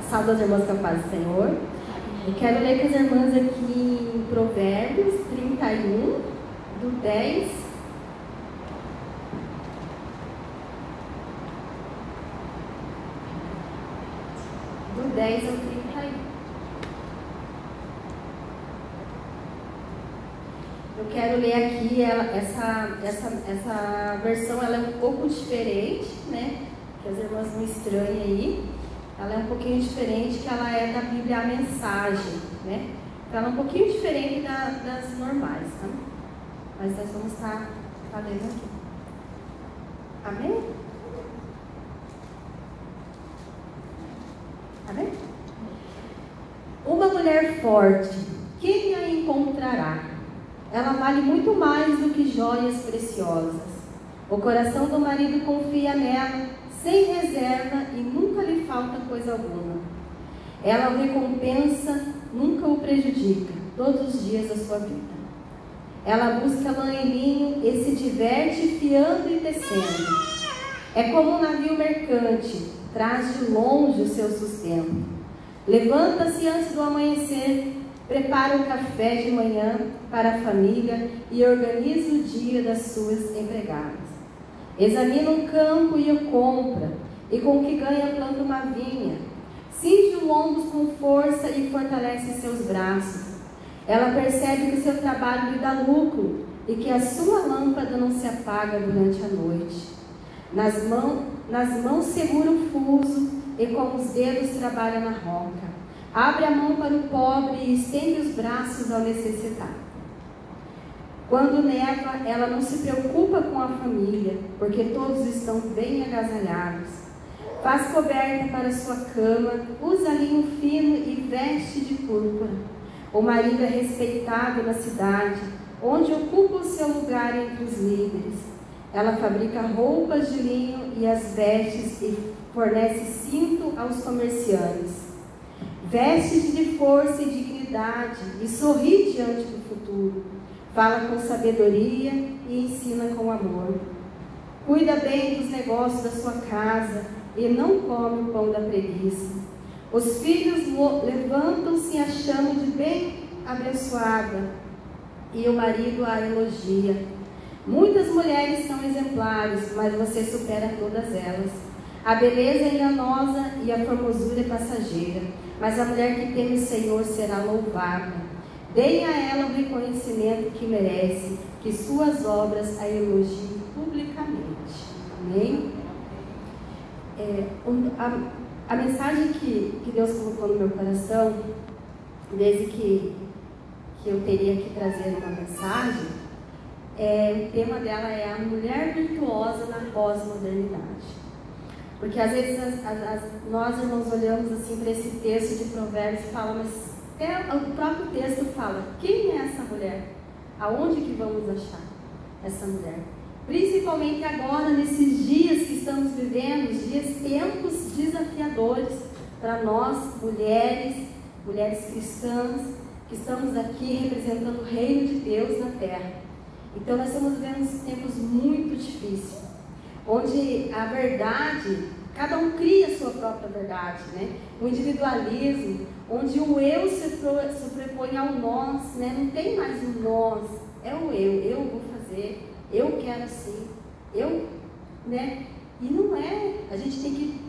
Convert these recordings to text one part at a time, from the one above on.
Saúdo as irmãs com a paz do Senhor. Eu quero ler com as irmãs aqui em Provérbios 31, do 10 ao 31. Eu quero ler aqui, essa versão ela é um pouco diferente, né? Que as irmãs não estranhem aí. Ela é um pouquinho diferente, que ela é da Bíblia a Mensagem, né? Então, ela é um pouquinho diferente das normais, tá? Mas nós vamos estar lendo aqui. Amém? Amém? Uma mulher forte, quem a encontrará? Ela vale muito mais do que joias preciosas. O coração do marido confia nela, sem reserva, e nunca lhe falta coisa alguma. Ela o recompensa, nunca o prejudica, todos os dias da sua vida. Ela busca lã e linho e se diverte fiando e tecendo. É como um navio mercante, traz de longe o seu sustento. Levanta-se antes do amanhecer, prepara o café de manhã para a família e organiza o dia das suas empregadas. Examina um campo e o compra, e com o que ganha planta uma vinha. Cinge os lombos com força e fortalece seus braços. Ela percebe que o seu trabalho lhe dá lucro e que a sua lâmpada não se apaga durante a noite. Nas mãos segura o fuso e com os dedos trabalha na roca. Abre a mão para o pobre e estende os braços ao necessitado. Quando neva, ela não se preocupa com a família, porque todos estão bem agasalhados. Faz coberta para sua cama, usa linho fino e veste de púrpura. O marido é respeitado na cidade, onde ocupa o seu lugar entre os líderes. Ela fabrica roupas de linho e as vestes e fornece cinto aos comerciantes. Veste-te de força e dignidade e sorri diante do futuro. Fala com sabedoria e ensina com amor. Cuida bem dos negócios da sua casa e não come o pão da preguiça. Os filhos levantam-se e a chamam de bem abençoada e o marido a elogia. Muitas mulheres são exemplares, mas você supera todas elas. A beleza é enganosa e a formosura é passageira, mas a mulher que teme o Senhor será louvada. Deem a ela o reconhecimento que merece, que suas obras a elogiem publicamente. Amém? A mensagem que Deus colocou no meu coração, desde que eu teria que trazer uma mensagem, o tema dela é a mulher virtuosa na pós-modernidade. Porque às vezes nós, irmãos, olhamos assim para esse texto de Provérbios e falamos, mas o próprio texto fala, quem é essa mulher? Aonde que vamos achar essa mulher? Principalmente agora, nesses dias que estamos vivendo, tempos desafiadores para nós, mulheres cristãs, que estamos aqui representando o reino de Deus na terra. Então nós estamos vivendo tempos muito difíceis, onde a verdade, cada um cria a sua própria verdade, né? O individualismo, onde o eu se sobrepõe ao nós, né? Não tem mais o nós, é o eu vou fazer, eu quero assim, né? E não é, a gente tem que,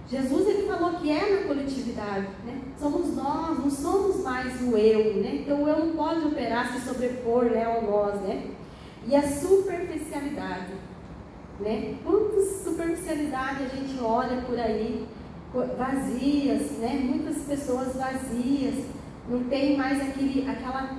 Jesus ele falou que é na coletividade, né? Somos nós, não somos mais o eu, né? Então o eu não pode operar, se sobrepor, né, ao nós, né? E a superficialidade, né? Quantas superficialidade a gente olha por aí, vazias, né? Muitas pessoas vazias, não tem mais aquela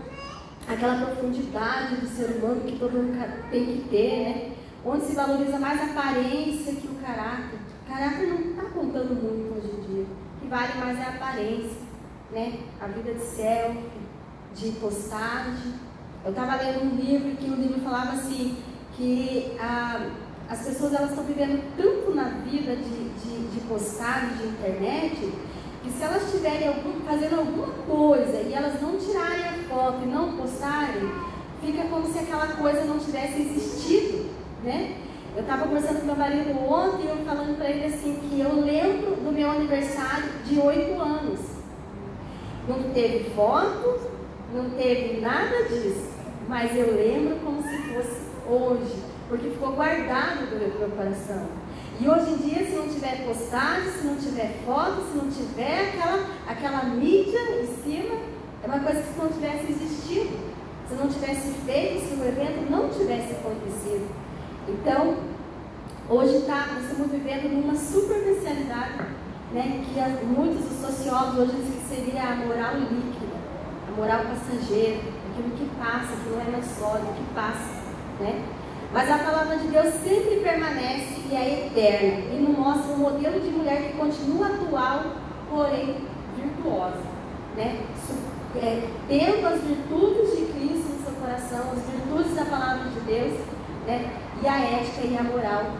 profundidade do ser humano que todo mundo tem que ter, né? Onde se valoriza mais a aparência que o caráter. O caráter não está contando muito hoje em dia. O que vale mais é a aparência, né? A vida de selfie, de postagem. Eu estava lendo um livro que o livro falava assim, que as pessoas elas estão vivendo tanto na vida de postagem, de internet, que se elas estiverem fazendo alguma coisa e elas não tirarem a foto e não postarem, fica como se aquela coisa não tivesse existido, né? Eu estava conversando com meu marido ontem, eu falando para ele assim, que eu lembro do meu aniversário de 8 anos. Não teve foto, não teve nada disso, mas eu lembro como se fosse hoje, porque ficou guardado do meu coração. E hoje em dia, se não tiver postagem, se não tiver foto, se não tiver aquela mídia em cima, é uma coisa que se não tivesse existido, se não tivesse feito, se o evento não tivesse acontecido. Então, hoje nós estamos vivendo numa superficialidade, né, que muitos dos sociólogos hoje dizem que seria a moral líquida, a moral passageira, aquilo que passa, que não é mais sólido, que passa, né? Mas a palavra de Deus sempre permanece e é eterna, e nos mostra um modelo de mulher que continua atual, porém virtuosa, né? Tendo as virtudes de Cristo no seu coração, as virtudes da palavra de Deus, né? E a ética e a moral,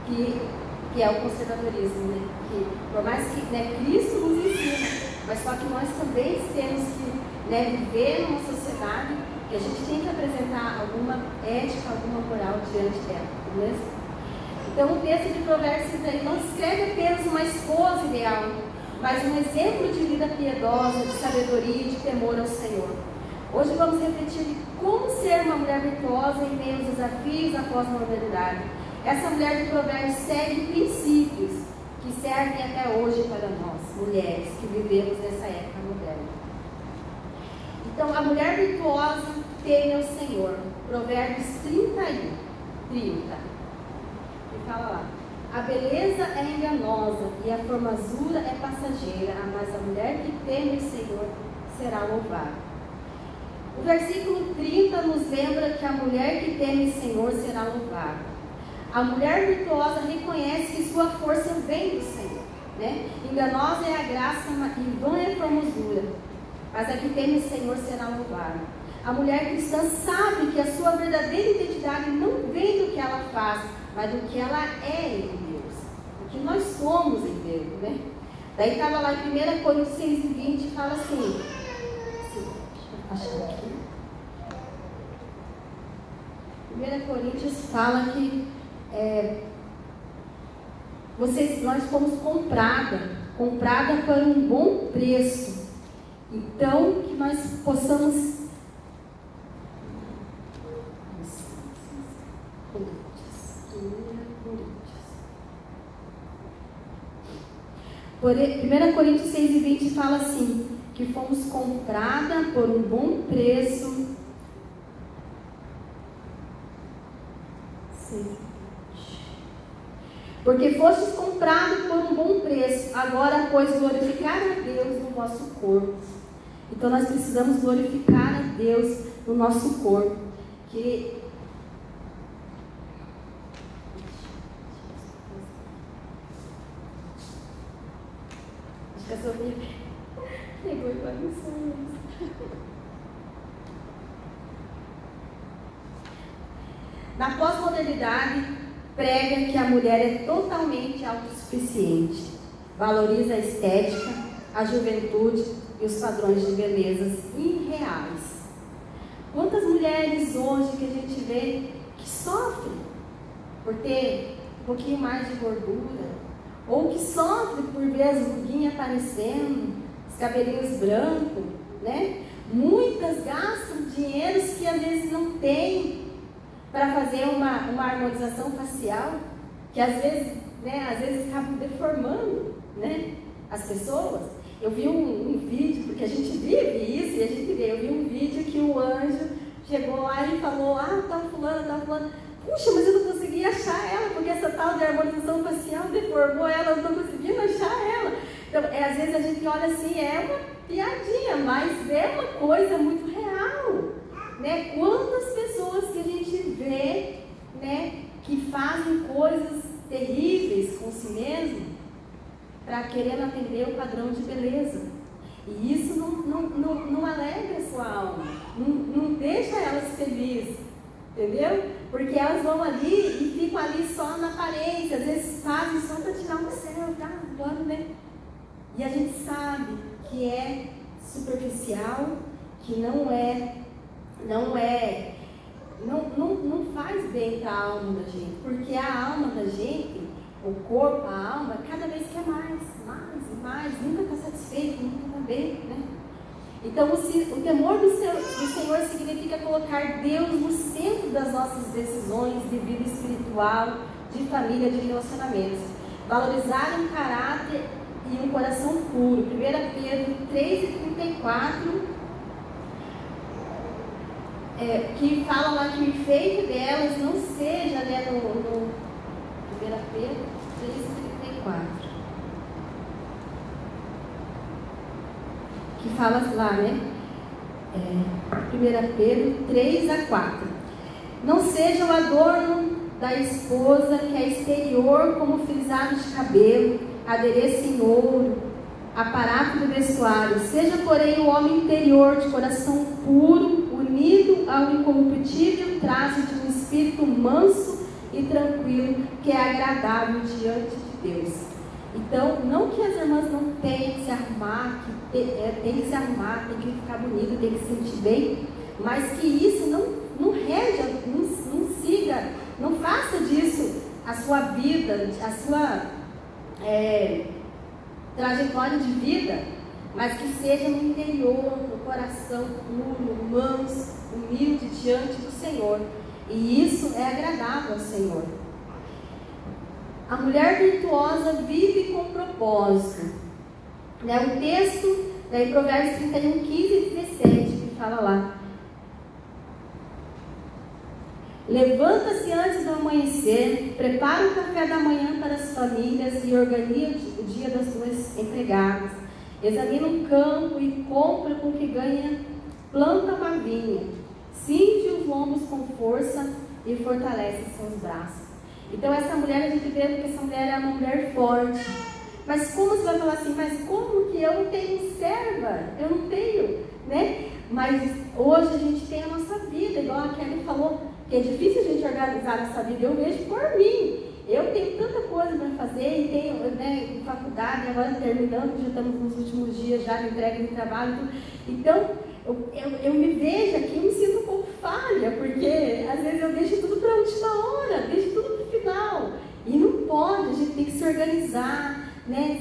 que é o conservadorismo, né? Que, por mais que, né, Cristo nos ensina, mas só que nós também temos que, né, viver numa sociedade que a gente tem que apresentar alguma ética, alguma moral diante dela, beleza? Então o texto de Provérbios aí não descreve apenas uma esposa ideal, mas um exemplo de vida piedosa, de sabedoria e de temor ao Senhor. Hoje vamos refletir de como ser uma mulher virtuosa em meio aos desafios após a modernidade. Essa mulher de Provérbios segue princípios que servem até hoje para nós, mulheres, que vivemos nessa época moderna. Então, a mulher virtuosa teme ao Senhor. Provérbios 30. E fala lá: a beleza é enganosa e a formosura é passageira, mas a mulher que teme o Senhor será louvada. O versículo 30 nos lembra que a mulher que teme o Senhor será louvada. A mulher virtuosa reconhece que sua força vem do Senhor, né? Enganosa é a graça e vã é a formosura, mas a que teme o Senhor será louvada. A mulher cristã sabe que a sua verdadeira identidade não vem do que ela faz, mas do que ela é em Deus, do que nós somos em Deus, né? Daí estava lá em 1 Coríntios 6:20, fala assim, deixa eu achar aqui. 1 Coríntios fala que nós fomos comprada por um bom preço. Então, que nós possamos Por 1 Coríntios 6:20 fala assim, que fomos comprada por um bom preço. Porque fostes comprado por um bom preço, agora, pois, glorificar a Deus no vosso corpo. Então, nós precisamos glorificar a Deus no nosso corpo. Acho que a Sofia pegou e bagunçou isso. Na pós-modernidade, prega que a mulher é totalmente autossuficiente, valoriza a estética, a juventude e os padrões de belezas irreais. Quantas mulheres hoje que a gente vê que sofrem por ter um pouquinho mais de gordura, ou que sofrem por ver as ruguinhas aparecendo, os cabelinhos brancos, né? Muitas gastam dinheiros que às vezes não têm para fazer uma harmonização facial, que às vezes acabam deformando, né, as pessoas. Eu vi um vídeo, porque a gente vive isso e a gente vê, eu vi um vídeo que o anjo chegou lá e falou, tá fulano, puxa, mas eu não consegui achar ela, porque essa tal de harmonização facial deformou ela, eu não estou conseguindo achar ela. Então, às vezes a gente olha assim, é uma piadinha, mas é uma coisa muito real. Né? Quantas pessoas que a gente vê, né, que fazem coisas terríveis com si mesmo para querer atender o padrão de beleza. E isso não alegra a sua alma, não deixa elas felizes, entendeu? Porque elas vão ali e ficam ali só na aparência, às vezes fazem só para tirar um céu, tá? Vamos, né? E a gente sabe que é superficial, que não faz bem para a alma da gente, porque a alma da gente, o corpo, a alma, cada vez quer mais, bem, né? Então, o temor do Senhor significa colocar Deus no centro das nossas decisões de vida espiritual, de família, de relacionamentos. Valorizar um caráter e um coração puro. 1 Pedro 3:34, que fala lá que o efeito delas não seja, né, no 1 Pedro 3:34. Que fala lá, né? 1 Pedro 3:4. Não seja o adorno da esposa que é exterior, como frisado de cabelo, adereço em ouro, aparato do vestuário. Seja, porém, o homem interior de coração puro, unido ao incorruptível traço de um espírito manso e tranquilo, que é agradável diante de Deus. Então, não que as irmãs não tenham que se arrumar, tem que se arrumar, tem que ficar bonito, tem que se sentir bem, mas que isso não rege, não siga, não faça disso a sua vida, a sua trajetória de vida, mas que seja no interior, no coração puro, manso, humilde diante do Senhor. E isso é agradável ao Senhor. A mulher virtuosa vive com propósito. O texto, em Provérbios 31, 15 e 17, que fala lá: levanta-se antes do amanhecer, prepara o café da manhã para as famílias e organiza o dia das suas empregadas. Examina o campo e compra com o que ganha, planta uma vinha, cinge os lombos com força e fortalece seus braços. Então essa mulher, a gente vê que essa mulher é uma mulher forte. Mas como você vai falar assim, mas como que eu não tenho serva? Eu não tenho, né? Mas hoje a gente tem a nossa vida, igual a Kelly falou, que é difícil a gente organizar a nossa vida. Eu vejo por mim. Eu tenho tanta coisa para fazer e tenho, né, faculdade, agora terminando, já estamos nos últimos dias já de entrega de trabalho. Então, eu me vejo aqui, eu me sinto um pouco falha, porque às vezes eu deixo tudo para a última hora, deixo tudo para o final. E não pode, a gente tem que se organizar, né,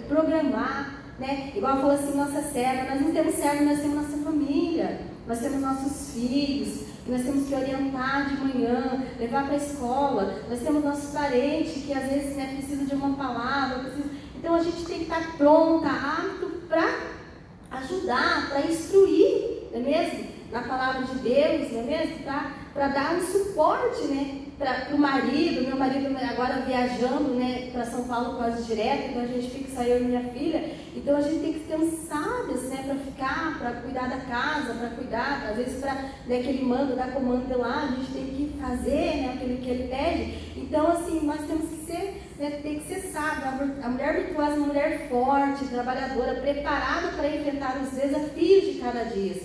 programar, né? Igual falou assim, nossa serva, nós não temos serva, nós temos nossa família, nós temos nossos filhos, nós temos que orientar de manhã, levar para a escola, nós temos nossos parentes que às vezes, né, precisam de uma palavra, então a gente tem que estar pronta, apto para ajudar, para instruir, não é mesmo? Na palavra de Deus, não é mesmo? Para dar um suporte, né? Para o marido. Meu marido agora viajando, né, para São Paulo quase direto, então a gente fica, só eu e minha filha. Então a gente tem que ter uns sábios, né, para ficar, para cuidar da casa, para cuidar, às vezes para, né, que ele manda, dar comando de lá, a gente tem que fazer, né, aquilo que ele pede. Então assim, nós temos que ser, né, tem que ser sábio. A mulher virtuosa é uma mulher forte, trabalhadora, preparada para enfrentar os desafios de cada dia,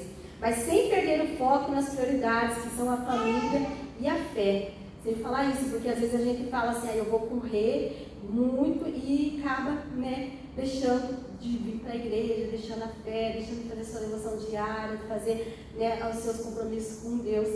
mas sem perder o foco nas prioridades, que são a família e a fé. Sem falar isso, porque às vezes a gente fala assim, eu vou correr muito e acaba, né, deixando de vir para a igreja, deixando a fé, deixando de fazer sua devoção diária, de fazer, né, os seus compromissos com Deus.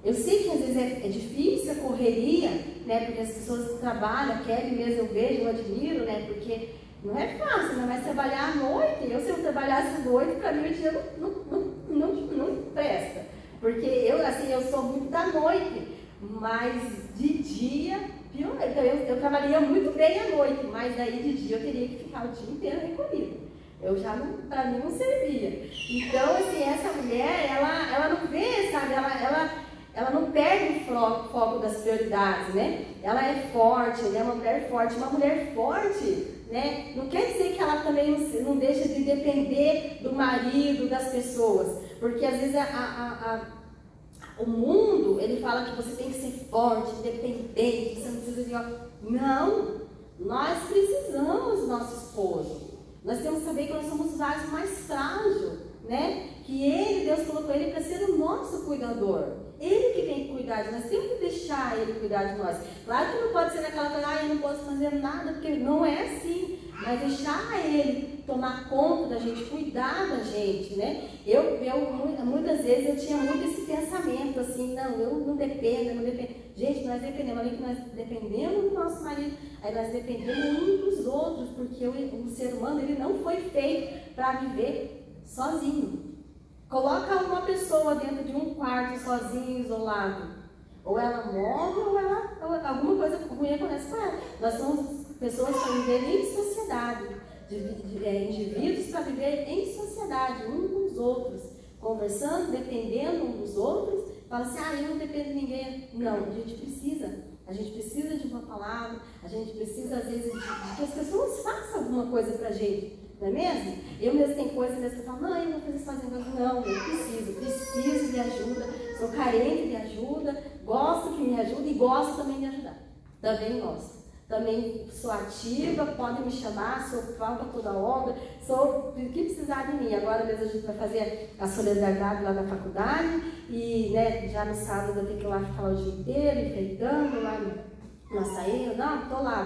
Eu sei que às vezes é difícil a correria, né, porque as pessoas trabalham, a Kelly mesmo eu vejo, eu admiro, né, porque não é fácil, não vai trabalhar à noite. Se eu trabalhasse à noite, para mim o dia não presta. Porque eu sou muito da noite, mas de dia, pior. Então eu trabalharia muito bem à noite, mas aí de dia eu teria que ficar o dia inteiro recolhida. Eu já não, para mim não servia. Então, assim, essa mulher, ela não vê, sabe, ela não perde o foco das prioridades, né? Ela é forte, ela é uma mulher forte. Uma mulher forte, né, não quer dizer que ela também não deixa de depender do marido, das pessoas. Porque às vezes o mundo, ele fala que você tem que ser forte, independente, você não precisa de... Não, nós precisamos do nosso esposo. Nós temos que saber que nós somos o vaso mais frágil, né? Que Deus colocou ele para ser o nosso cuidador. Ele que tem que cuidar de nós, temos que deixar ele cuidar de nós. Claro que não pode ser naquela coisa, eu não posso fazer nada, porque não é assim. Mas deixar ele tomar conta da gente, cuidar da gente, né? Muitas vezes eu tinha muito esse pensamento, assim, não, eu não dependo. Gente, nós dependemos, além que nós dependemos do nosso marido, aí nós dependemos uns dos outros, porque o ser humano ele não foi feito para viver sozinho. Coloca uma pessoa dentro de um quarto sozinho, isolado. Ou ela morre ou alguma coisa ruim acontece com ela. Nós somos pessoas para viver em sociedade, indivíduos para viver em sociedade, uns com os outros, conversando, dependendo uns dos outros. Fala assim, eu não dependo de ninguém. Não, a gente precisa de uma palavra, a gente precisa às vezes de que as pessoas façam alguma coisa para a gente, não é mesmo? Eu mesmo tenho coisas que eu falo, não, eu vou fazer sozinho, não, eu preciso de ajuda, sou carente de ajuda, gosto que me ajude e gosto também de ajudar, também gosto. Também sou ativa, podem me chamar, sou pau para toda obra, sou o que precisar de mim. Agora mesmo a gente vai fazer a solidariedade lá na faculdade e né, já no sábado eu tenho que ir lá ficar o dia inteiro, enfeitando lá no açaí. Não, estou lá,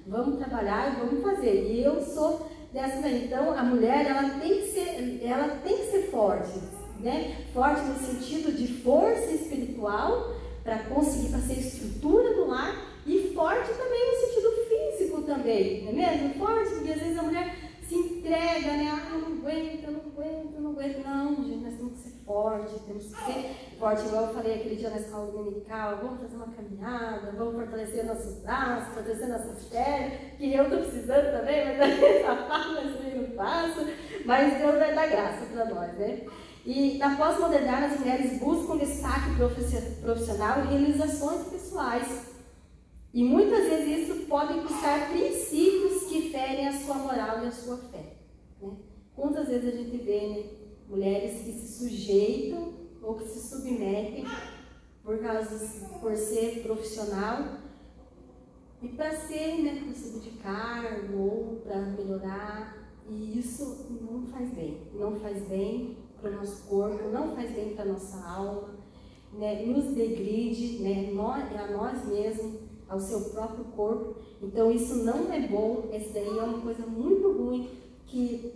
vamos trabalhar e vamos fazer. E eu sou dessa daí. Então a mulher ela tem que ser forte, né? Forte no sentido de força espiritual para conseguir, para ser estrutura do lar. E forte também no sentido físico também, não é mesmo? Forte, porque às vezes a mulher se entrega, né? Eu não aguento. Não, gente, nós temos que ser fortes, temos que ser forte, igual eu falei aquele dia na escola dominical, vamos fazer uma caminhada, vamos fortalecer nossos braços, fortalecer nossas pernas, que eu estou precisando também, mas eu não faço, mas Deus vai dar graça para nós, né? E na pós-modernidade as mulheres buscam destaque profissional e realizações pessoais. E muitas vezes isso pode custar princípios que ferem a sua moral e a sua fé. Né? Quantas vezes a gente vê né, mulheres que se sujeitam ou que se submetem por ser profissional e para ser, né, para subir de cargo ou para melhorar. E isso não faz bem. Não faz bem para o nosso corpo, não faz bem para a nossa alma, né? Nos degride, né, a nós mesmos, ao seu próprio corpo. Então isso não é bom, esse daí é uma coisa muito ruim que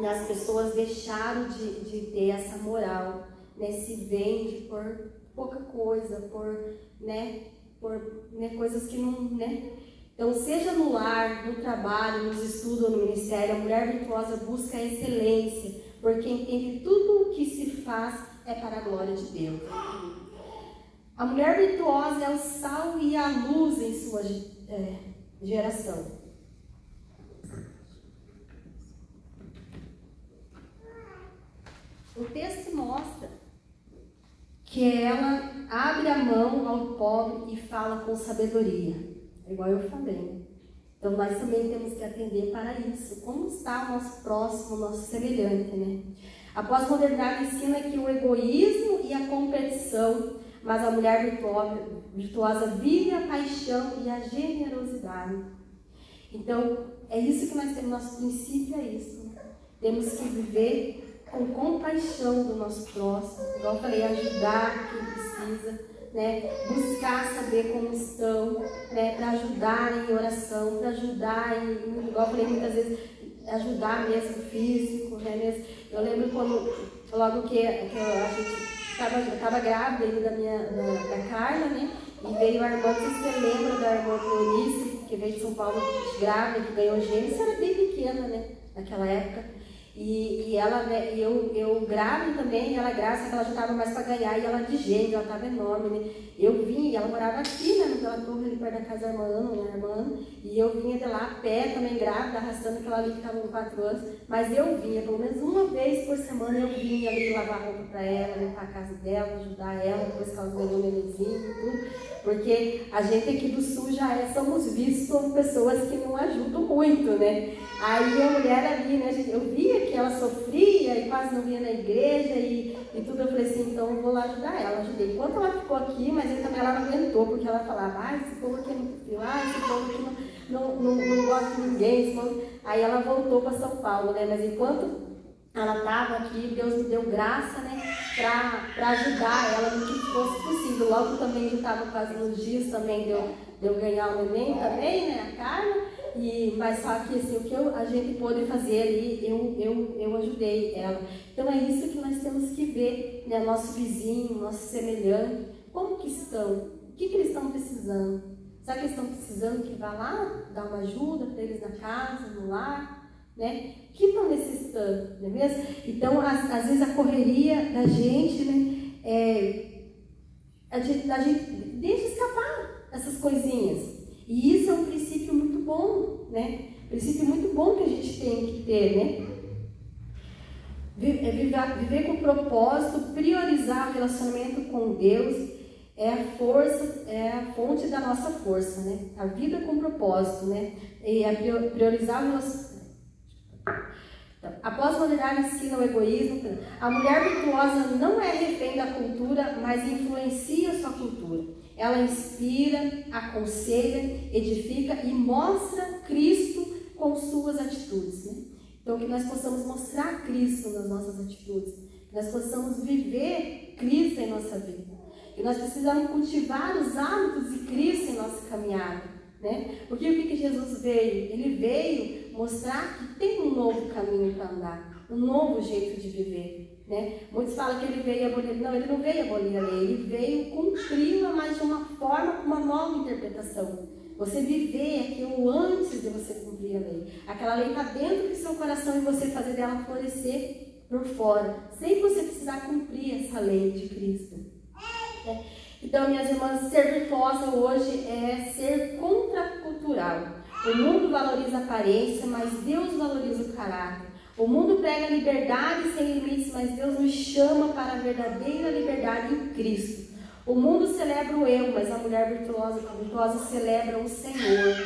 as pessoas deixaram de ter essa moral, né? Se vende por pouca coisa, por coisas que não, né? Então seja no lar, no trabalho, nos estudos ou no ministério, a mulher virtuosa busca a excelência, porque entende tudo o que se faz é para a glória de Deus. A mulher virtuosa é o sal e a luz em sua geração. O texto mostra que ela abre a mão ao pobre e fala com sabedoria. É igual eu falei, né? Então nós também temos que atender para isso. Como está o nosso próximo, o nosso semelhante, né? A pós-modernidade ensina que o egoísmo e a competição, mas a mulher virtuosa vive a paixão e a generosidade. Então, é isso que nós temos, nosso princípio é isso. Né? Temos que viver com compaixão do nosso próximo, igual eu falei, ajudar quem precisa, né? Buscar saber como estão, né? Para ajudar em oração, para ajudar em, igual eu falei muitas vezes, ajudar mesmo físico, né? Mesmo. Eu lembro quando, logo que a gente estava grávida ainda da Carla, né? E veio a irmã, você lembra da irmã Cleonice, que veio de São Paulo grávida, que ganhou gêmeos, era bem pequena, né? Naquela época. E ela, né, eu grávida também, ela grávida, só que ela já estava mais para ganhar, e ela de gêmeos, ela estava enorme, né? Eu vim, e ela morava aqui, né, naquela torre ali perto da casa da irmã Ana, e eu vinha de lá a pé também grávida, arrastando aquela ali que estava com 4 anos, mas eu vinha, pelo menos uma vez por semana eu vinha ali lavar roupa para ela, limpar a casa dela, ajudar ela, depois que ela ganhou o nenenzinho e tudo, porque a gente aqui do sul já somos vistos como pessoas que não ajudam muito, né? Aí a mulher ali, né, eu via que ela sofria e quase não vinha na igreja e tudo, eu falei assim, então eu vou lá ajudar ela, ajudei. Enquanto ela ficou aqui, mas aí também ela não aguentou, porque ela falava, esse povo aqui é muito frio, esse povo aqui não gosta de ninguém, aí ela voltou para São Paulo, né, mas enquanto ela estava aqui, Deus me deu graça, né, para ajudar ela no que fosse possível. Logo também já estava quase nos dias também de eu ganhar o neném também, né, a Carla. Mas só que assim, o que a gente pôde fazer ali, eu ajudei ela. Então é isso que nós temos que ver, né? Nosso vizinho, nosso semelhante, como que estão? O que eles estão precisando? Será que eles estão precisando que vá lá dar uma ajuda para eles na casa, no lar, né? O que estão necessitando, não é mesmo? Então, às vezes a correria da gente, né? A gente deixa escapar essas coisinhas. E isso é um princípio muito bom, né? Princípio muito bom que a gente tem que ter, né? Viver com propósito, priorizar o relacionamento com Deus é a força, é a fonte da nossa força, né? A vida com propósito, né? E a priorizar o relacionamento. A pós-modernidade ensina o egoísmo. A mulher virtuosa não é refém da cultura, mas influencia a sua cultura. Ela inspira, aconselha, edifica e mostra Cristo com suas atitudes, né? Então, que nós possamos mostrar Cristo nas nossas atitudes, que nós possamos viver Cristo em nossa vida, que nós precisamos cultivar os hábitos de Cristo em nossa caminhada, né? Porque o que Jesus veio? Ele veio mostrar que tem um novo caminho para andar, um novo jeito de viver, né? Muitos falam que ele veio abolir. Não, ele não veio abolir a lei, ele veio cumpri-la, mas de uma forma, com uma nova interpretação. Você viver aquilo antes de você cumprir a lei. Aquela lei está dentro do seu coração e você fazer dela florescer por fora, sem você precisar cumprir essa lei de Cristo. Então, minhas irmãs, ser virtuosa hoje é ser contracultural. O mundo valoriza a aparência, mas Deus valoriza o caráter. O mundo prega liberdade sem limites, mas Deus nos chama para a verdadeira liberdade em Cristo. O mundo celebra o eu, mas a mulher virtuosa celebra o Senhor.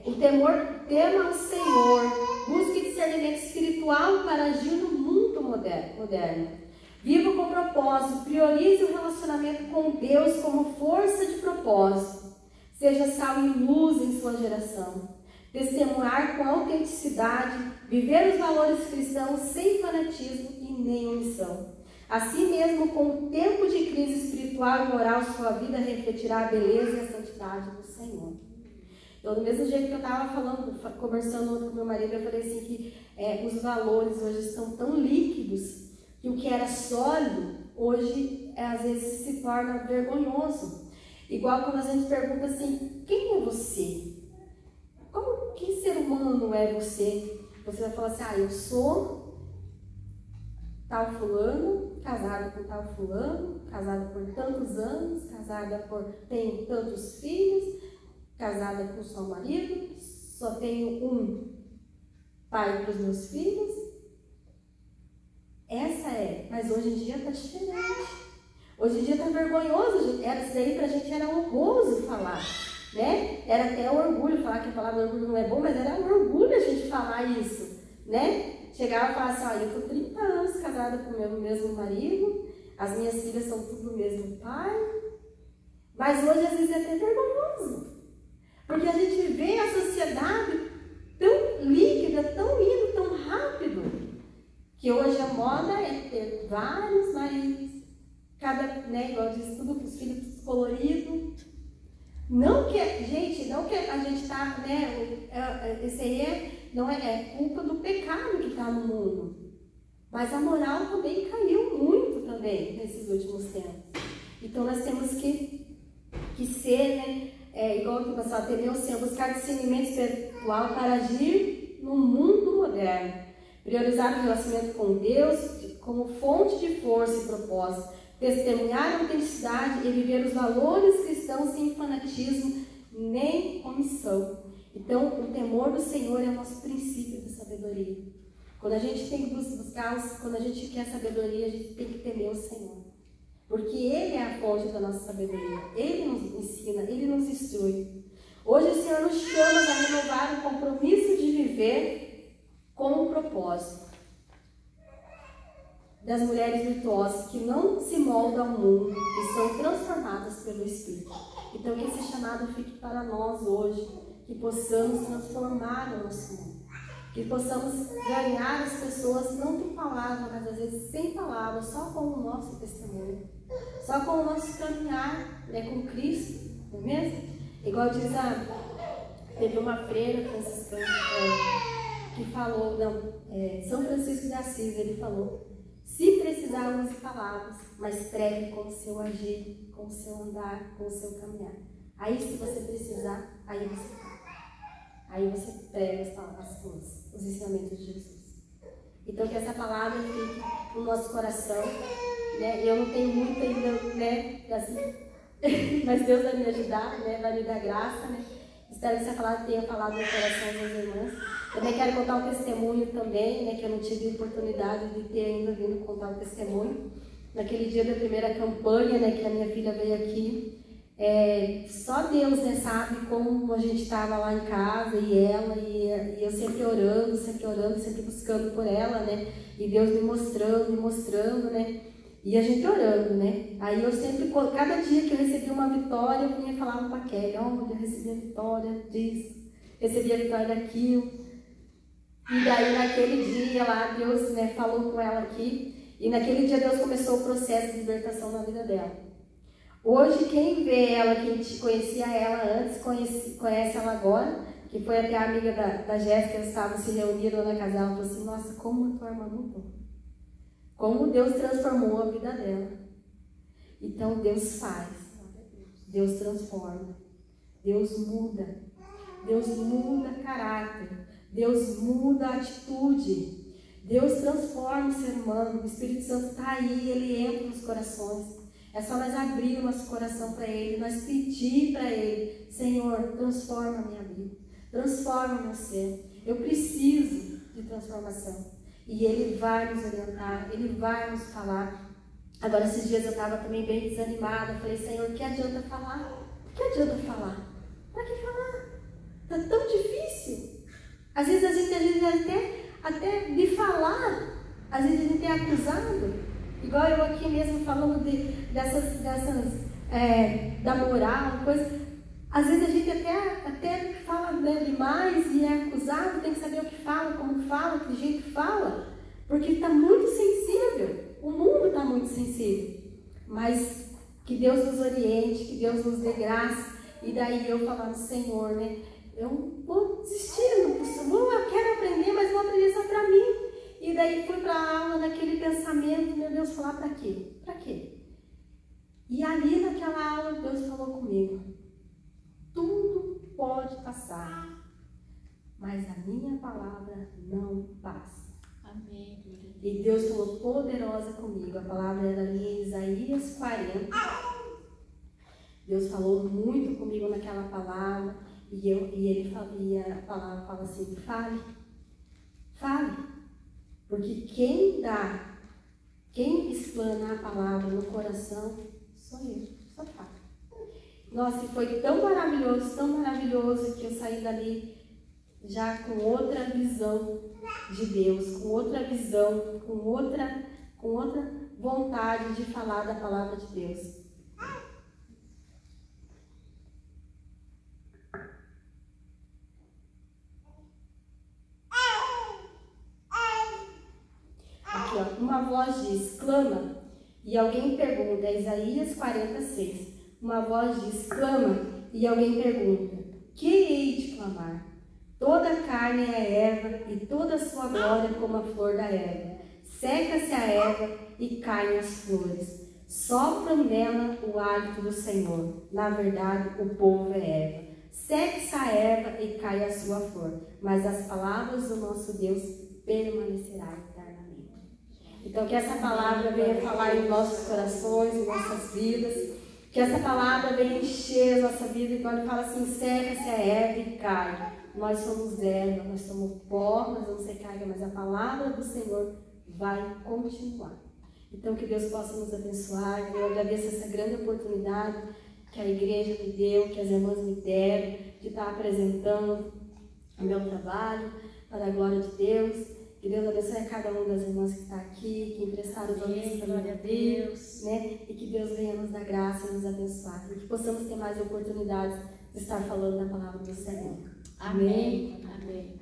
O temor, tema ao Senhor, busque discernimento espiritual para agir no mundo moderno. Viva com propósito, priorize o relacionamento com Deus como força de propósito. Seja sal e luz em sua geração. Testemunhar com autenticidade, viver os valores cristãos sem fanatismo e nem omissão. Assim mesmo, com o tempo de crise espiritual e moral, sua vida refletirá a beleza e a santidade do Senhor. Então, do mesmo jeito que eu estava conversando com meu marido, eu falei assim que os valores hoje estão tão líquidos que o que era sólido, hoje, às vezes, se torna vergonhoso. Igual quando a gente pergunta assim, quem é você? Que ser humano é você? Você vai falar assim, eu sou tal fulano, casado com tal fulano, casada por tantos anos, tenho tantos filhos, casada com só um marido, só tenho um pai para os meus filhos. Mas hoje em dia está diferente. Hoje em dia está vergonhoso. Isso daí para a gente era honroso falar, né? Era até orgulho falar que a palavra orgulho não é bom, mas era um orgulho a gente falar isso, né? Chegava e falava assim, eu estou 30 anos casada com o meu mesmo marido, as minhas filhas são tudo do mesmo pai, mas hoje às vezes é até vergonhoso, porque a gente vê a sociedade tão líquida, tão indo tão rápido, que hoje a moda é ter vários maridos, igual diz, tudo com os filhos tudo coloridos. Não que a gente está, esse aí não é culpa do pecado que está no mundo, mas a moral também caiu muito também nesses últimos tempos. Então nós temos que ser, igual que o pastor Ateneu, buscar discernimento espiritual para agir no mundo moderno, priorizar o relacionamento com Deus como fonte de força e propósito, testemunhar a autenticidade e viver os valores cristãos sem fanatismo nem omissão. Então, o temor do Senhor é o nosso princípio de sabedoria. Quando a gente tem que quando a gente quer sabedoria, a gente tem que temer o Senhor. Porque Ele é a fonte da nossa sabedoria. Ele nos ensina, Ele nos instrui. Hoje o Senhor nos chama a renovar o compromisso de viver com o propósito das mulheres virtuosas que não se moldam ao mundo e são transformadas pelo Espírito. Então que esse chamado fique para nós hoje, que possamos transformar o nosso mundo, que possamos ganhar as pessoas não com palavras, mas às vezes sem palavras, só com o nosso testemunho, só com o nosso caminhar, com Cristo, não é mesmo? Igual diz teve uma freira franciscana que falou, São Francisco de Assis, ele falou: se precisar, use palavras, mas pregue com o seu agir, com o seu andar, com o seu caminhar. Aí, se você precisar, aí você fala. Aí você prega os ensinamentos de Jesus. Então, que essa palavra fique no nosso coração, né? Eu não tenho muito ainda, né? Assim, mas Deus vai me ajudar, né? Vai me dar graça, né? Espero que essa palavra tenha falado no coração das irmãs. Também quero contar um testemunho também, né? Que eu não tive oportunidade de ter ainda vindo contar um testemunho. Naquele dia da primeira campanha, né? Que a minha filha veio aqui. Só Deus, né, sabe como a gente estava lá em casa e eu sempre orando, sempre buscando por ela, né, e Deus me mostrando, né, e a gente orando, né. Aí eu sempre, cada dia que eu recebia uma vitória, eu vinha falar para a Kelly, eu recebi a vitória disso, recebi a vitória daquilo. E daí naquele dia lá, Deus, né, falou com ela aqui, e naquele dia Deus começou o processo de libertação na vida dela. Hoje, quem vê ela, quem conhecia ela antes, conhece ela agora, que foi até a amiga da Jéssica, eles estavam se reunindo na casa dela, falou assim, nossa, como a tua irmã mudou. Como Deus transformou a vida dela. Então, Deus faz, Deus transforma, Deus muda caráter, Deus muda a atitude, Deus transforma o ser humano, o Espírito Santo está aí, ele entra nos corações. É só nós abrir o nosso coração para Ele, nós pedir para Ele, Senhor, transforma a minha vida, transforma o meu ser. Eu preciso de transformação. E Ele vai nos orientar, Ele vai nos falar. Agora, esses dias eu estava também bem desanimada. Falei, Senhor, que adianta falar? Que adianta falar? Para que falar? Está tão difícil. Às vezes a gente até de falar, às vezes a gente é acusado. Igual eu aqui mesmo falando da moral, coisa. Às vezes a gente até fala, né, demais e é acusado, tem que saber o que fala, como fala, que jeito fala, porque está muito sensível. O mundo está muito sensível. Mas que Deus nos oriente, que Deus nos dê graça. E daí eu falando, Senhor, né? Eu vou desistir, eu quero aprender, mas vou aprender só para mim. E daí fui para a aula naquele pensamento, meu Deus, falar para quê? Para quê? E ali naquela aula Deus falou comigo, tudo pode passar, mas a minha palavra não passa. Amém. E Deus falou poderosa comigo, a palavra era ali em Isaías 40. Deus falou muito comigo naquela palavra, e a palavra fala assim, fale. Porque quem explana a palavra no coração, sou eu, só falo. Nossa, e foi tão maravilhoso que eu saí dali já com outra visão de Deus, com outra visão, com outra vontade de falar da palavra de Deus. Aqui, ó, uma voz diz, clama, e alguém pergunta, é Isaías 46. Uma voz diz, clama, e alguém pergunta, que hei de clamar? Toda a carne é erva, e toda a sua glória como a flor da erva. Seca-se a erva e caem as flores. Sopra nela o hálito do Senhor. Na verdade, o povo é erva. Seca-se a erva e cai a sua flor. Mas as palavras do nosso Deus permanecerão eternamente. Então, que essa palavra venha falar em nossos corações, em nossas vidas. Que essa palavra venha encher a nossa vida. E quando fala assim, seca-se a erva e cai. Nós somos erva, nós somos pó, nós vamos ser carga, mas a palavra do Senhor vai continuar. Então, que Deus possa nos abençoar. Eu agradeço essa grande oportunidade que a igreja me deu, que as irmãs me deram, de estar apresentando o meu trabalho para a glória de Deus. Que Deus abençoe a cada uma das irmãs que está aqui, que emprestaram os ouvidos para me ouvir, né? E que Deus venha nos dar graça e nos abençoar. E que possamos ter mais oportunidades de estar falando da palavra do Senhor. Amém. Amém.